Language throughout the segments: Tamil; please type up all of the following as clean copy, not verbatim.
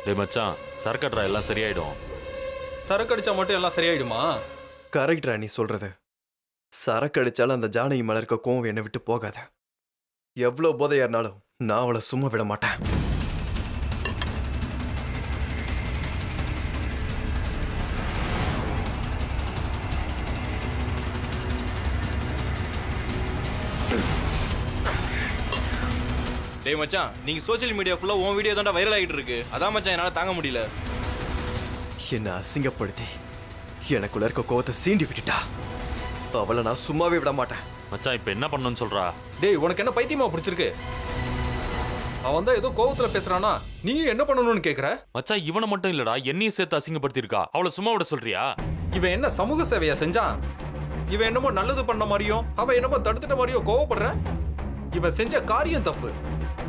டேய் மச்சான், சரக்கட்றா எல்லாம் சரியாயிடும். சரக்கு அடிச்சா மட்டும் எல்லாம் சரியாயிடுமா? கரெக்டா நீ சொல்றது. சரக்கு அடிச்சாலும் அந்த ஜானகி மேல இருக்க கோவம் என்னை விட்டு போகாத. எவ்வளவு போதையா இருந்தாலும் நான் அவளை சும்மா விட மாட்டேன். டேய் மச்சான், நீங்க சோஷியல் மீடியா ஃபுல்லா உன் வீடியோ தான்டா வைரல் ஆகிட்டு இருக்கு. அதான் மச்சான் என்னால தாங்க முடியல. என்னை அசிங்கப்படுத்தி எனக்குள்ள இருக்க கோவத்தை சீண்டி விட்டுட்டா. அவளை நான் சும்மாவே விட மாட்டேன். மச்சான் இப்ப என்ன பண்ணணும்னு சொல்றா? டேய் உனக்கு என்ன பைத்தியமா பிடிச்சிருக்கு? அவன் தான் ஏதோ கோவத்துல பேசுறானா, நீ என்ன பண்ணணும்னு கேக்குற? மச்சான் இவனை மட்டும் இல்லடா, என்னையும் சேர்த்து அசிங்கப்படுத்திருக்கா. அவளை சும்மா விட சொல்றியா? இவன் என்ன சமூக சேவையா செஞ்சான்? இவன் என்னமோ நல்லது பண்ண மாதிரியும் அவன் என்னமோ தடுத்துட்ட மாதிரியும் கோவப்படுற? இவன் செஞ்ச காரியம் தப்பு.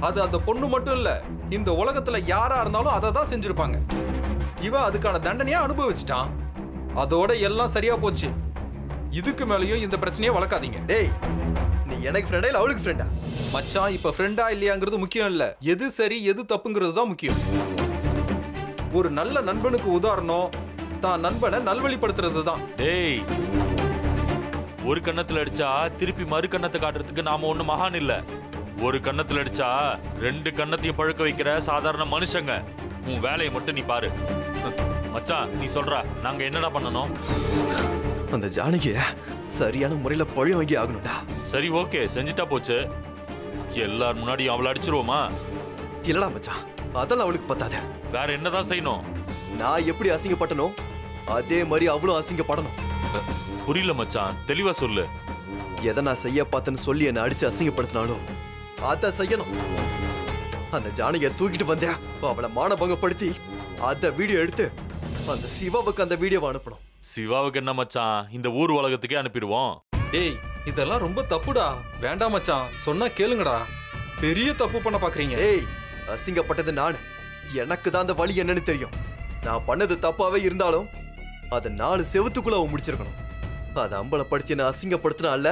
அது அந்த பொண்ணு மட்டும் இல்ல, இந்த உலகத்துல யாரா இருந்தாலும் அதை தான் செஞ்சிருப்பாங்க. இவன் அதுக்கான தண்டனையா அனுபவிச்சிட்டான். அதோட எல்லாம் சரியா போச்சு. இதுக்கு மேலயும் இந்த பிரச்சனையை வளர்க்காதீங்க. டேய், நீ எனக்கு ஃப்ரெண்டா இல்ல அவளுக்கு ஃப்ரெண்டா? மச்சான் இப்ப ஃப்ரெண்டா இல்லையாங்கிறது முக்கியம் இல்ல, எது சரி எது தப்புங்கிறது தான் முக்கியம். ஒரு நல்ல நண்பனுக்கு உதாரணம் தான் நண்பனை நல்வழிப்படுத்துறது தான். டேய், ஒரு கண்ணத்துல அடிச்சா திருப்பி மறு கண்ணத்தை காட்டுறதுக்கு நாம ஒண்ணு மகான் இல்ல. ஒரு கண்ணத்துல அடிச்சா ரெண்டு கண்ணத்தையும் பழுக்க வைக்கிற சாதாரண மனுஷங்க. உன் வேலையை மட்டும் நீ பாரு. மச்சான் நீ சொல்றா, நாங்க என்னடா பண்ணணும்? அந்த ஜானகிய சரியான முறையில பழி வாங்கி ஆகணும்டா. சரி ஓகே, செஞ்சுட்டா போச்சு. எல்லார் முன்னாடியும் அவளை அடிச்சிருவோமா? இல்லடா மச்சான், அதெல்லாம் அவளுக்கு பத்தாத. வேற என்னதான் செய்யணும்? நான் எப்படி அசிங்கப்பட்டனோ அதே மாதிரி அவளும் அசிங்கப்படணும். புரியல மச்சான், தெளிவா சொல்லு. எதை நான் செய்ய பார்த்தேன்னு சொல்லி என்னை அடிச்சு அசிங்கப்படுத்தினாலும் அதை செய்யணும். அந்த ஜானகிய தூக்கிட்டு வந்தேன், அவளை மானபங்கப்படுத்தி அத வீடியோ எடுத்து அந்த சிவாவுக்கு அந்த வீடியோவை அனுப்பணும். சிவாவுக்கு என்ன மச்சான், இந்த ஊர் உலகத்துக்கே அனுப்பிடுவோம். டேய் இதெல்லாம் ரொம்ப தப்புடா. வேண்டாம் மச்சான், சொன்னா கேளுங்கடா. பெரிய தப்பு பண்ண பாக்குறீங்க. ஏய், அசிங்கப்பட்டது நானு. எனக்கு தான் அந்த வழி என்னன்னு தெரியும். நான் பண்ணது தப்பாவே இருந்தாலும் அதை 4 செவத்துக்குள்ள அவன் முடிச்சிருக்கணும். அதை அம்பலப்படுத்தி என்ன அசிங்கப்படுத்தினால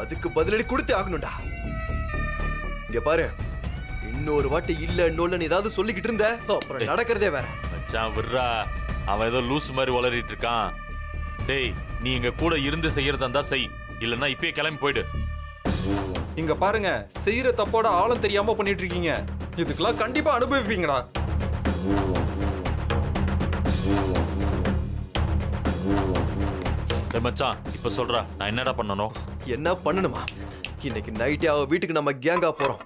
அதுக்கு பதிலடி கொடுத்தே ஆகணும்டா. இங்க பாரு, இன்னொரு வாட்டி இல்ல இன்னொன்னு ஏதாவது சொல்லிக்கிட்டு இருந்த அப்புறம் நடக்கிறதே வேற. மச்சான் விட்றா, அவன் ஏதோ லூஸ் மாதிரி வளரிட்டு இருக்கான். டேய் நீ இங்க கூட இருந்து செய்யறதா இருந்தா செய், இல்லன்னா இப்பயே கிளம்பி போயிடு. இங்க பாருங்க, செய்யற தப்போட ஆழம் தெரியாம பண்ணிட்டு இருக்கீங்க. இதுக்கெல்லாம் கண்டிப்பா அனுபவிப்பீங்கடா. டேய் மச்சான் இப்ப சொல்றா, நான் என்னடா பண்ணணும்? என்ன பண்ணணுமா? இன்னைக்கு நைட்டே அவ வீட்டுக்கு நம்ம கேங்கா போறோம்.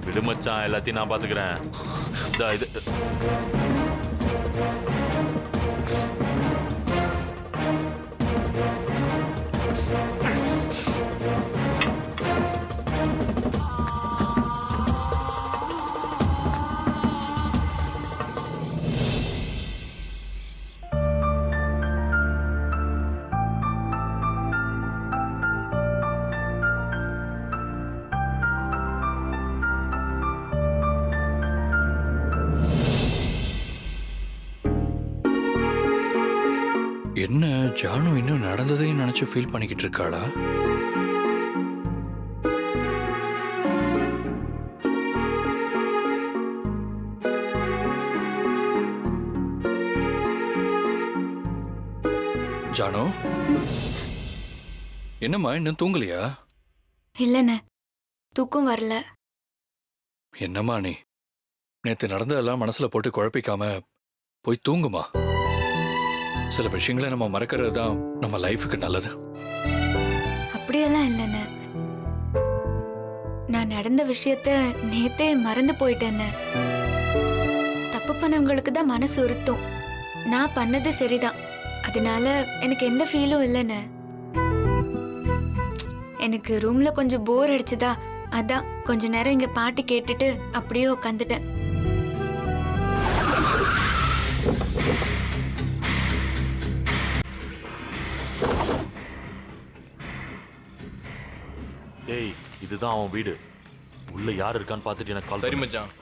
விடு மச்சான், எல்லாத்தையும் நான் பாத்துக்கிறேன். இது என்ன ஜானு இன்னும் நடந்ததையும் நினைச்சு ஃபீல் பண்ணிக்கிட்டு இருக்காளா? ஜானு, என்னம்மா இன்னும் தூங்கலையா? இல்லைண்ணே, தூக்கம் வரல. என்னம்மா நீ நேத்து நடந்ததெல்லாம் மனசுல போட்டு குழப்பிக்காம போய் தூங்குமா. சில விஷயங்களை நம்ம மறக்கிறது தான் நம்ம லைஃபுக்கு நல்லது. அப்படியெல்லாம் இல்லைண்ணே, நான் நடந்த விஷயத்த நேத்தே மறந்து போயிட்டேன்னு. தப்பு பண்ணவங்களுக்கு தான் மனசு உறுத்தும். நான் பண்ணது சரிதான், அதனால எனக்கு எந்த ஃபீலும் இல்லைண்ணே. எனக்கு ரூம்ல கொஞ்சம் போர் அடிச்சுதா, அதான் கொஞ்ச நேரம் இங்க பாட்டு கேட்டுட்டு அப்படியே உட்காந்துட்டேன். டேய் இதுதான் அவன் வீடு. உள்ள யார் இருக்கான்னு பார்த்துட்டு எனக்கு கால் சரி பண்ணு. மச்சான்.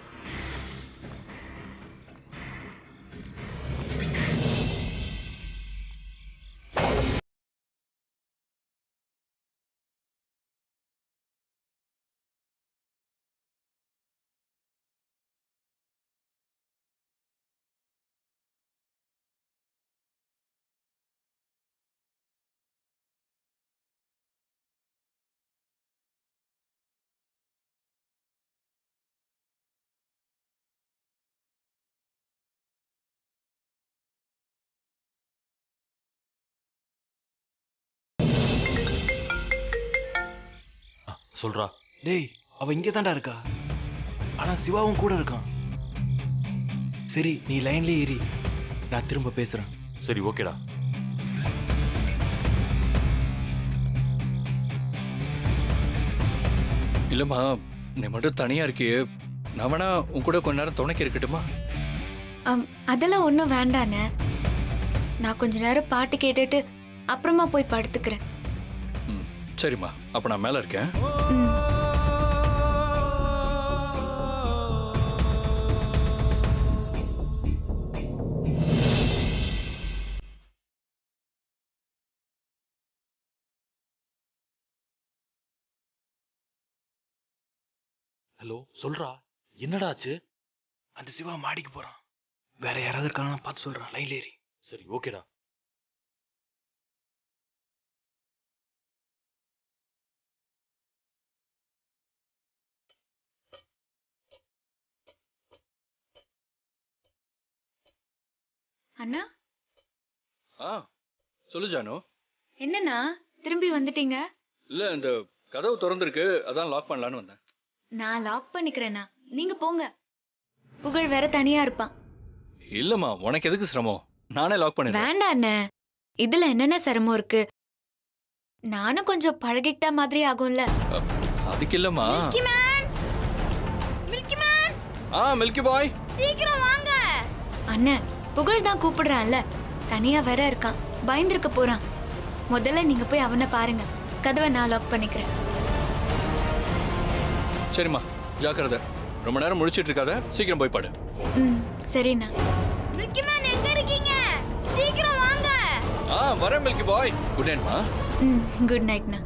சொல்றா. டேய் அவ இங்கே தான்டா இருக்கா. ஆனா சிவாவும் கூட இருக்கான். சரி நீ லைன்லயே ஏறி, நான் திரும்ப பேசுறேன். சரி ஓகேடா. இல்லம்மா, நீ மட்டும் தனியா இருக்கியே, நான் வேணா உன் கூட கொஞ்ச நேரம் துணைக்கு இருக்கட்டுமா? அதெல்லாம் ஒன்றும் வேண்டாண்ணே. நான் கொஞ்ச நேரம் பாட்டு கேட்டுட்டு அப்புறமா போய் படுத்துக்கிறேன். ம், சரிம்மா, அப்ப நான் மேல இருக்கேன். ம். ஹலோ சொல்றா. என்னடா ஆச்சு? அந்த சிவா மாடிக்கு போறான். வேற யாராவது இருக்காங்கன்னு பார்த்து சொல்றான். லைன்ல ஏறி. சரி ஓகேடா. அண்ணா ஆ, சொல்லு ஜானு. என்னண்ணா திரும்பி வந்துட்டீங்க? இல்ல, இந்த கதவு திறந்திருக்கு, அதான் லாக் பண்ணலான்னு வந்தேன். நான் லாக் பண்ணிக்கிறேண்ணா, நீங்க போங்க. புகழ் வேற தனியா இருப்பான். இல்லம்மா, உனக்கு எதுக்கு சிரமம்? நானே லாக் பண்ணிடுறேன். வேண்டாம் அண்ணே, இதுல என்னென்ன சிரமம் இருக்கு? நானும் கொஞ்சம் பழகிக்கிட்ட மாதிரி ஆகும்ல. அதுக்கு இல்லம்மா. ஆ, மில்கி பாய். சீக்கிரம் வாங்க அண்ணே. புகழ் தான் கூப்பிடுறான்ல, தனியா வேற இருக்கான், பயந்துருக்க போறான். முதல்ல நீங்க போய் அவனை பாருங்க, கதவை நான் லாக் பண்ணிக்கிறேன். சரிம்மா, ஜாக்கிரதை. ரொம்ப நேரம் முழிச்சிட்டு இருக்காத, சீக்கிரம் போய் பாடு. ம் சரிண்ணா. மில்கி மேன் எங்க இருக்கீங்க? சீக்கிரம் வாங்க. ஆ, வரேன் மில்கி பாய். குட் நைட்மா. ம் குட் நைட்ண்ணா.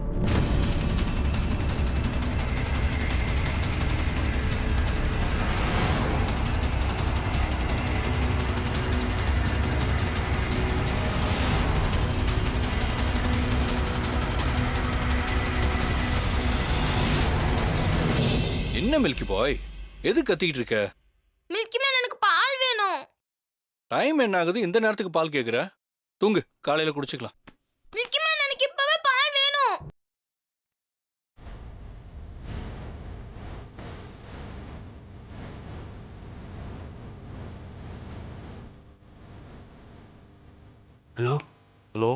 என்ன மில்கி பாய், எது கத்திக்கிட்டு இருக்க? மில்கி மேன் எனக்கு பால் வேணும். டைம் என்ன ஆகுது, இந்த நேரத்துக்கு பால் கேக்குற? தூங்கு, காலையில குடிச்சுக்கலாம். மில்கி மேன் எனக்கு இப்பவே பால் வேணும். ஹலோ. ஹலோ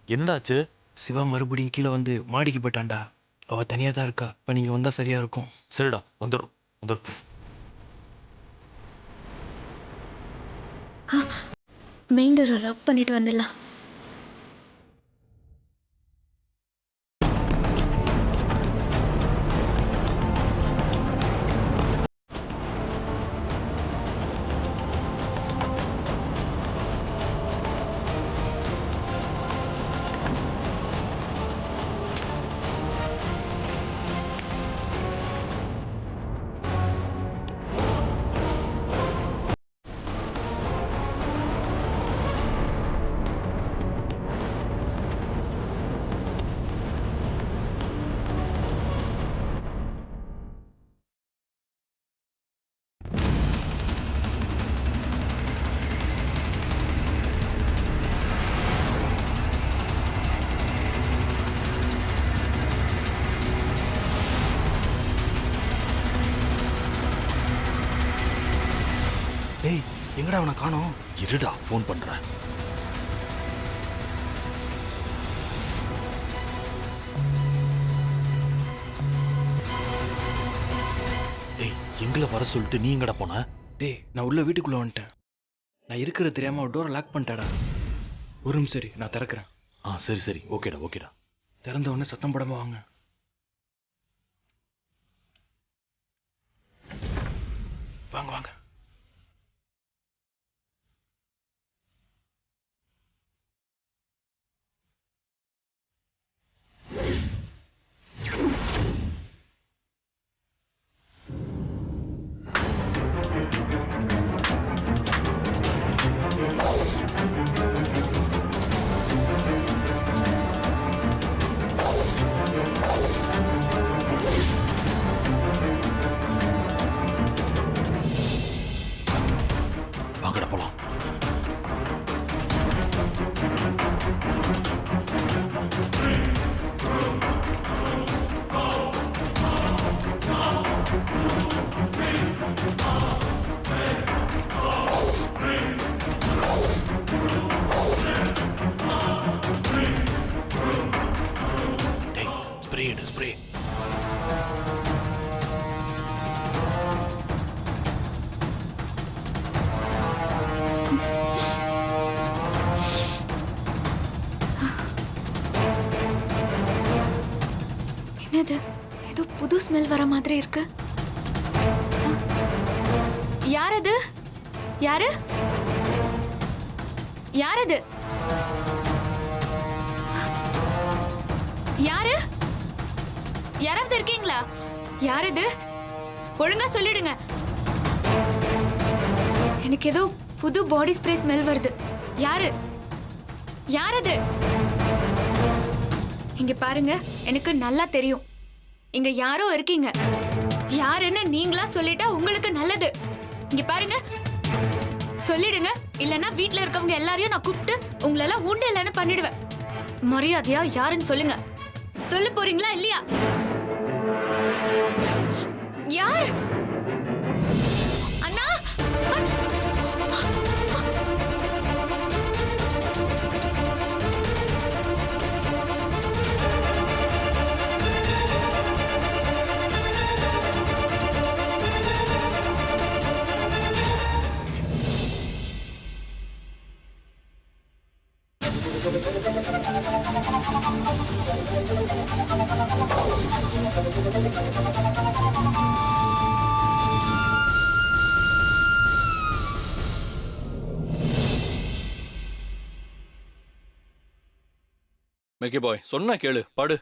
என்னடா ஆச்சு? சிவா மறுபடியும் கீழே வந்து மாடிக்கு போயிட்டான்டா. அவ தனியா தான் இருக்கா. இப்ப நீங்க வந்தா சரியா இருக்கும். சரிடா, வந்துடும் வந்துடும். மெயின் டோரை லாக் பண்ணிட்டு வந்துடலாம். டேய் எங்கடா அவனை காணோம்? இருடா, ஃபோன் பண்றேன். டேய், எங்களை வர சொல்லிட்டு நீ எங்கடா போன? டேய் நான் உள்ள வீட்டுக்குள்ள வந்துட்டேன். நான் இருக்கிறது தெரியாம டோரை லாக் பண்ணிட்டாடா. ஒரு நிமிஷம் சரி, நான் திறக்கிறேன். ஆ சரி சரி, ஓகேடா ஓகேடா. திறந்த உடனே சத்தம் போடாம வாங்க. வாங்க வாங்க. வாங்கடா போலாம். டேய், ஸ்ப்ரே எடு, ஸ்ப்ரே. என்னது ஏதோ புது ஸ்மெல் வர மாதிரி இருக்கு. யார் அது? யாரு? யார் அது? யாரு? யாராவது இருக்கீங்களா? யார் இது? ஒழுங்கா சொல்லிடுங்க. எனக்கு ஏதோ புது பாடி ஸ்ப்ரே ஸ்மெல் வருது. யாரு? யார் அது? இங்க பாருங்க, எனக்கு நல்லா தெரியும் இங்க யாரோ இருக்கீங்க. யாருன்னு நீங்களா சொல்லிட்டா உங்களுக்கு நல்லது. இங்க பாருங்க, சொல்லிடுங்க, இல்லனா வீட்ல இருக்கவங்க எல்லாரையும் நான் கூப்பிட்டு உங்களெல்லாம் உண்டு இல்லைன்னு பண்ணிடுவேன். மரியாதையா யாருன்னு சொல்லுங்க. சொல்ல போறீங்களா இல்லையா? யார்? அண்ணா! மில்கி பாய் சொன்னா கேளு, பாடு.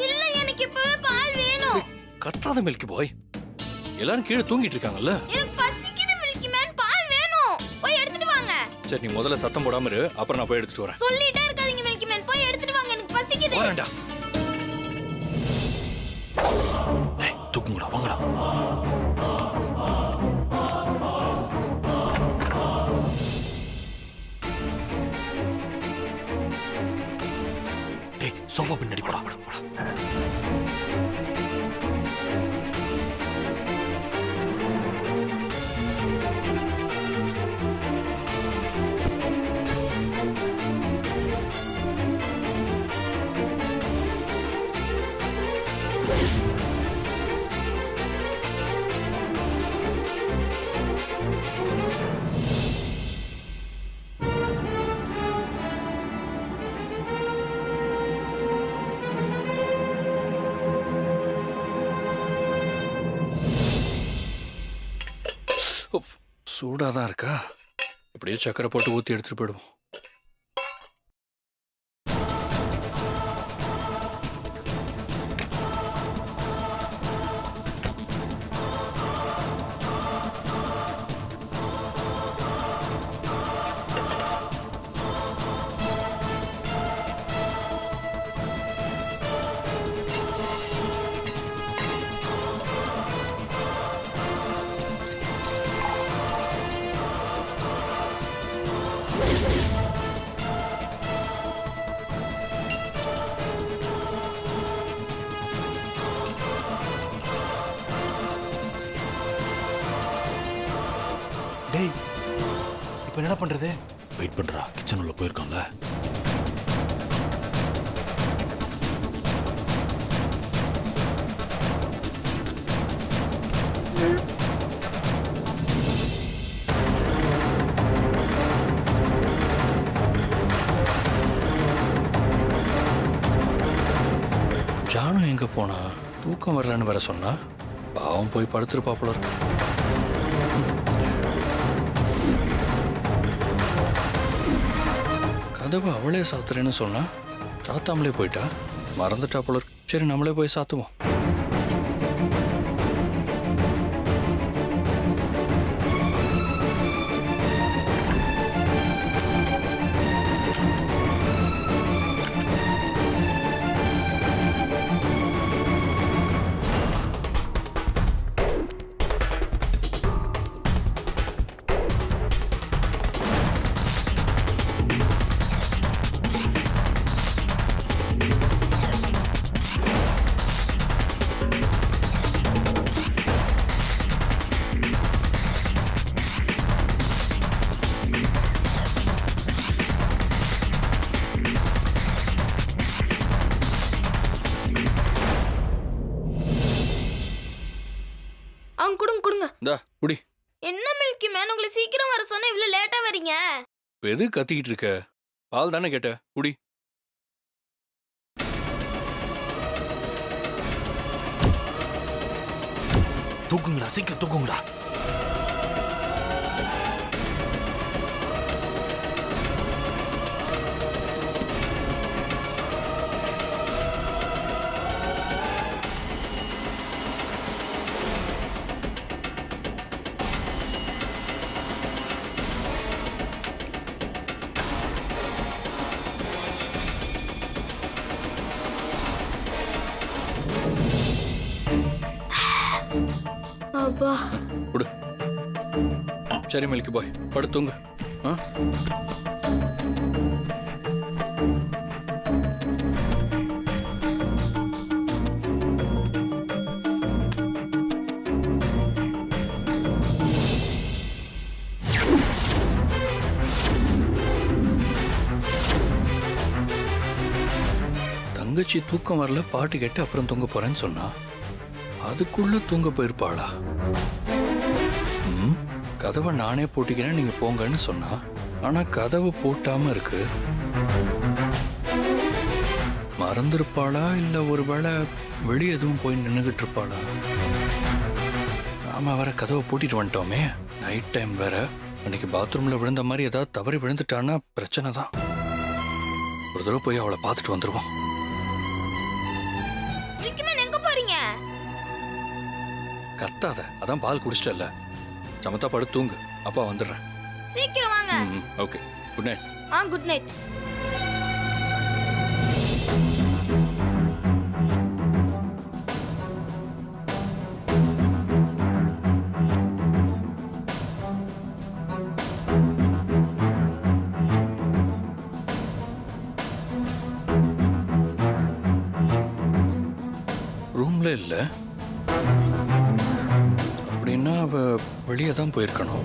இல்ல எனக்கு இப்பவே பால் வேணும். கத்தாத மில்கி பாய், எல்லாரும் கீழே தூங்கிட்டு இருக்காங்கல்ல. எனக்கு பசிக்குது மில்கி மேன், பால் வேணும். போய் எடுத்துட்டு வாங்க. சரி, நீ முதல்ல சத்தம் போடாம இரு, அப்புறம் நான் போய் எடுத்துட்டு வரேன். சொல்லிட்டே இருக்காதீங்க மில்கி மேன், போய் எடுத்துட்டு வாங்க, எனக்கு பசிக்குது. வரேன்டா. டேய், தூக்குங்கடா, வாங்கடா. டேய், சோஃபா பின்னாடி போடா. சூடாக தான் இருக்கா? இப்படியே சக்கரை போட்டு ஊற்றி எடுத்துட்டு போயிடுவோம். டேய், இப்போ என்ன பண்றது? வெயிட் பண்றா, கிச்சன் உள்ள போயிருக்கான்ல. ஜானு எங்க போனா? தூக்கம் வரலன்னு வேற சொன்னா. பாவம் போய் படுத்துருப்பா போல இருக்கு. கதவை அவளே சாத்துறேன்னு சொன்னா சாத்தாமலே போயிட்டா. மறந்துட்டா போல இருக்கு. சரி நம்மளே போய் சாத்துவோம். அவங்க கொடுங்க கொடுங்க. இந்தா குடி. என்ன மில்கி மேன் உங்களை சீக்கிரம் வர சொன்னா இவ்வளவு லேட்டா வரீங்க? இப்ப எது கத்திக்கிட்டு இருக்க? பால் தானே கேட்ட, குடி. தூக்குங்கடா, சீக்கிரம் தூக்குங்கடா. அப்பா குடு. சரி மில்கி பாய், படுத்துங்க. ஆ? தங்கச்சி தூக்கம் வரல, பாட்டு கேட்டு அப்புறம் தூங்க போறேன்னு சொன்னா அதுக்குள்ள தூங்க போயிருப்பாளா? கதவை நானே பூட்டிக்கிறேன் நீங்க போங்கன்னு சொன்னா, ஆனா கதவு பூட்டாம இருக்கு. மறந்துருப்பாளா இல்ல ஒருவேளை வெளியே எதுவும் போய் நின்னுகிட்டு இருப்பாளா? நாம வர கதவை பூட்டிட்டு வந்துட்டோமே. நைட் டைம் வேற. அன்னைக்கு பாத்ரூம்ல விழுந்த மாதிரி ஏதாவது தவறி விழுந்துட்டான்னா பிரச்சனை தான். ஒரு தடவை போய் அவளை பார்த்துட்டு வந்துருவோம். மில்கி மேன் எங்க போறீங்க? கத்தாத, அதான் பால் குடிச்சிட்டல. சமத்தா படுத்து தூங்கு, அப்பா வந்துடுறேன். சீக்கிரம் வாங்க. Okay, good night. Good night. ரூம்ல இல்ல அப்படின்னா அவ வெளியே தான் போயிருக்கணும்.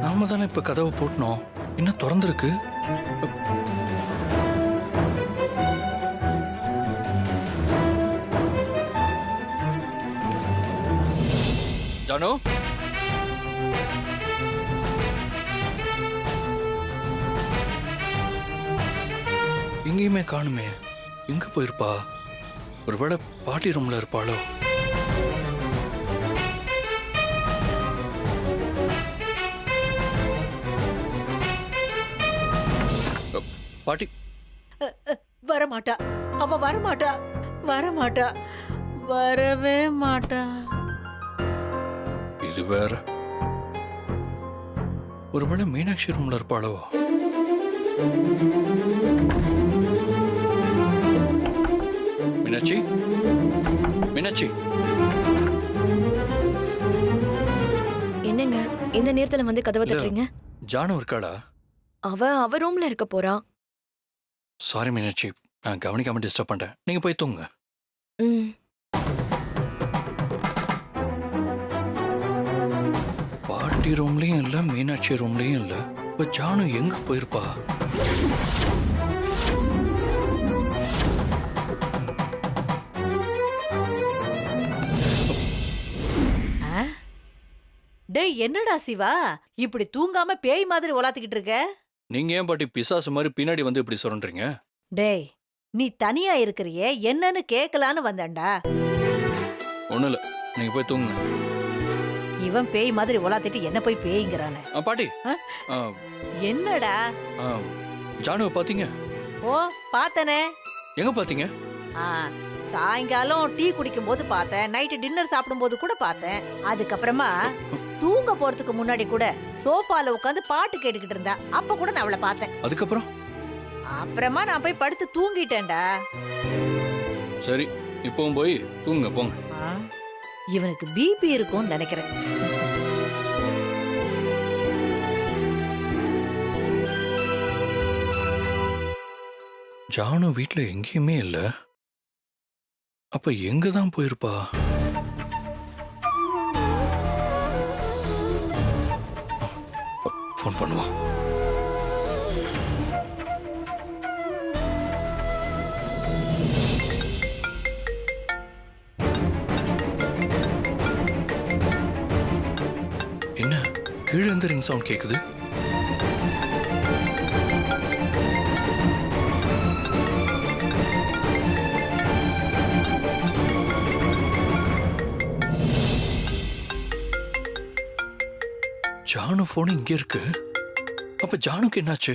நாம தானே இப்ப கதவை போட்டணும், இன்னும் திறந்திருக்கு. ஜானு, எங்கேயுமே காணுமே. எங்க போயிருப்பா? ஒருவேளை பாட்டி ரூம்ல இருப்பாளோ? பாட்டி வரமாட்டா, அவ வரமாட்டா, வரமாட்டா, வரவே மாட்டா. இது வேற. ஒருவேளை மீனாட்சி ரூம்ல இருப்பாளோ? மீனாட்சி, மீனாட்சி. என்னங்க இந்த நேரத்துல வந்து கதவை தட்டுறீங்க? ஜானு இருக்காளா? அவ ரூம்ல இருக்க போறா. சாரி மீனாட்சி, நான் கவனிக்காம டிஸ்டர்ப் பண்ணிட்டேன். நீங்க போய் தூங்க. பாட்டி ரூம்லயும் இல்ல, மீனாட்சி ரூம்லயும் இல்ல. இப்ப ஜானு எங்க போயிருப்பா? டேய் என்னடா சிவா, இப்படி தூங்காம பேய் மாதிரி உலாத்திக்கிட்டு இருக்க? நீங்க ஏன் பாட்டி பிசாசு மாதிரி பின்னாடி வந்து இப்படி சொல்றீங்க? டேய் நீ தனியா இருக்கிறியே, என்னன்னு கேட்கலான்னு வந்தேன்டா. ஒண்ணும் இல்ல, நீங்க போய் தூங்குங்க. இவன் பேய் மாதிரி உலாத்திட்டு என்ன போய் பேய்ங்கிறானே. பாட்டி ஆ? ஆ, என்னடா? ஆ, ஜானுவை பாத்தீங்க? ஓ பார்த்தனே. எங்க பாத்தீங்க? சாயங்காலம் டீ குடிக்கும் போது பார்த்தேன், நைட்டு டின்னர் சாப்பிடும் போது கூட பார்த்தேன். அதுக்கப்புறமா தூங்க போறதுக்கு முன்னாடி கூட சோஃபால உட்காந்து பாட்டு கேட்டுக்கிட்டு இருந்தா, அப்ப கூட நான் அவளை பார்த்தேன். அதுக்கப்புறம் அப்புறமா நான் போய் படுத்து தூங்கிட்டேன்டா. சரி, இப்பவும் போய் தூங்க போங்க. இவனுக்கு பிபி இருக்கும்னு நினைக்கிறேன். ஜானு வீட்ல எங்கேயுமே இல்ல. அப்ப எங்க தான் போயிருப்பா? ஃபோன் பண்ணுவா. என்ன கீழே இருந்து ரிங் சவுண்ட் கேக்குது? ஜானு போன் இங்க இருக்கு. அப்ப ஜானுக்கு என்னாச்சு?